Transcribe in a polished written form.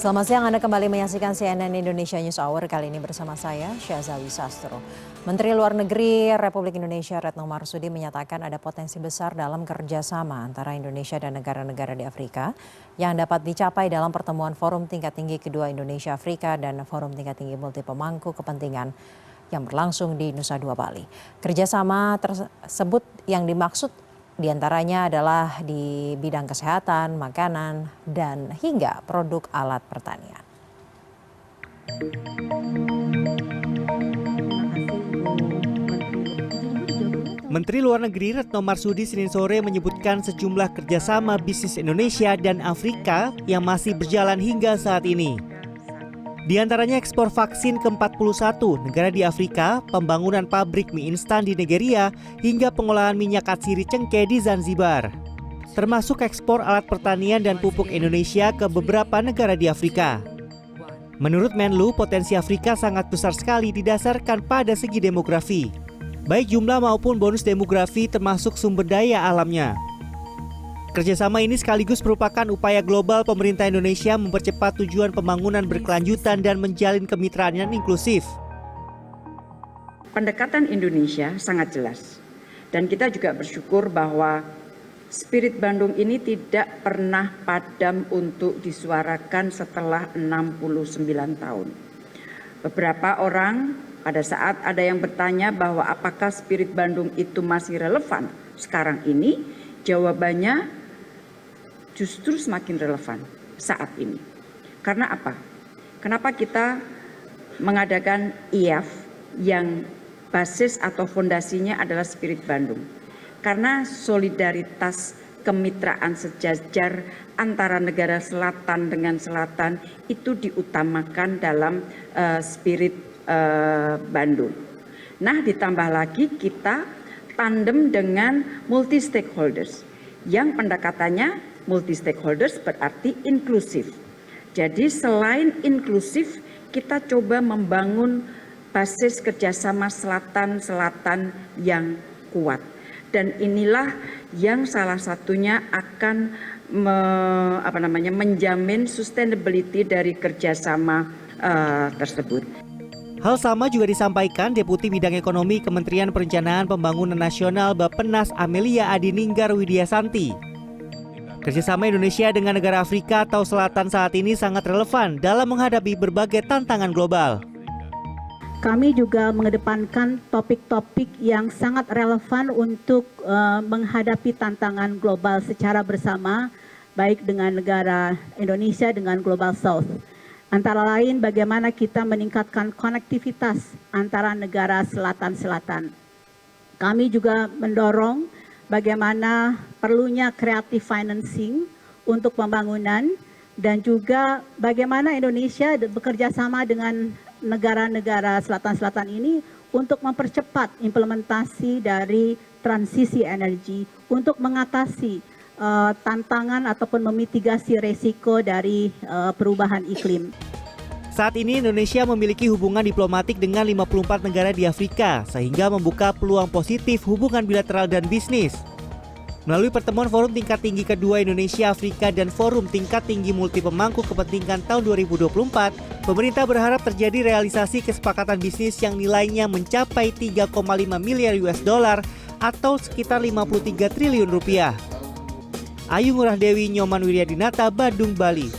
Selamat siang, Anda kembali menyaksikan CNN Indonesia News Hour. Kali ini bersama saya, Syazawi Sastro. Menteri Luar Negeri Republik Indonesia Retno Marsudi menyatakan ada potensi besar dalam kerjasama antara Indonesia dan negara-negara di Afrika yang dapat dicapai dalam pertemuan Forum Tingkat Tinggi kedua Indonesia-Afrika dan Forum Tingkat Tinggi Multi Pemangku Kepentingan yang berlangsung di Nusa Dua Bali. Kerjasama tersebut yang dimaksud diantaranya adalah di bidang kesehatan, makanan, dan hingga produk alat pertanian. Menteri Luar Negeri Retno Marsudi Senin sore menyebutkan sejumlah kerjasama bisnis Indonesia dan Afrika yang masih berjalan hingga saat ini. Di antaranya ekspor vaksin ke 41 negara di Afrika, pembangunan pabrik mie instan di Nigeria, hingga pengolahan minyak atsiri cengkeh di Zanzibar. Termasuk ekspor alat pertanian dan pupuk Indonesia ke beberapa negara di Afrika. Menurut Menlu, potensi Afrika sangat besar sekali didasarkan pada segi demografi. Baik jumlah maupun bonus demografi termasuk sumber daya alamnya. Kerjasama ini sekaligus merupakan upaya global pemerintah Indonesia mempercepat tujuan pembangunan berkelanjutan dan menjalin kemitraan yang inklusif. Pendekatan Indonesia sangat jelas. Dan kita juga bersyukur bahwa spirit Bandung ini tidak pernah padam untuk disuarakan setelah 69 tahun. Beberapa orang pada saat ada yang bertanya bahwa apakah spirit Bandung itu masih relevan sekarang ini, jawabannya justru semakin relevan saat ini. Karena apa? Kenapa kita mengadakan IAF yang basis atau fondasinya adalah Spirit Bandung? Karena solidaritas kemitraan sejajar antara negara selatan dengan selatan itu diutamakan dalam Spirit Bandung. Nah, ditambah lagi kita tandem dengan multi stakeholders yang pendekatannya multi stakeholders berarti inklusif. Jadi selain inklusif, kita coba membangun basis kerjasama selatan-selatan yang kuat. Dan inilah yang salah satunya akan menjamin sustainability dari kerjasama tersebut. Hal sama juga disampaikan Deputi Bidang Ekonomi Kementerian Perencanaan Pembangunan Nasional Bappenas Amelia Adininggar Widyasanti. Kerjasama Indonesia dengan negara Afrika atau Selatan saat ini sangat relevan dalam menghadapi berbagai tantangan global. Kami juga mengedepankan topik-topik yang sangat relevan untuk menghadapi tantangan global secara bersama, baik dengan negara Indonesia dengan Global South. Antara lain bagaimana kita meningkatkan konektivitas antara negara selatan-selatan. Kami juga mendorong bagaimana perlunya creative financing untuk pembangunan dan juga bagaimana Indonesia bekerja sama dengan negara-negara selatan-selatan ini untuk mempercepat implementasi dari transisi energi untuk mengatasi tantangan ataupun memitigasi resiko dari perubahan iklim. Saat ini Indonesia memiliki hubungan diplomatik dengan 54 negara di Afrika sehingga membuka peluang positif hubungan bilateral dan bisnis. Melalui pertemuan Forum Tingkat Tinggi kedua Indonesia Afrika dan Forum Tingkat Tinggi Multi Pemangku Kepentingan tahun 2024, pemerintah berharap terjadi realisasi kesepakatan bisnis yang nilainya mencapai 3,5 miliar US dollar atau sekitar 53 triliun rupiah. Ayu Ngurah Dewi, Nyoman Wiryadinata, Badung, Bali.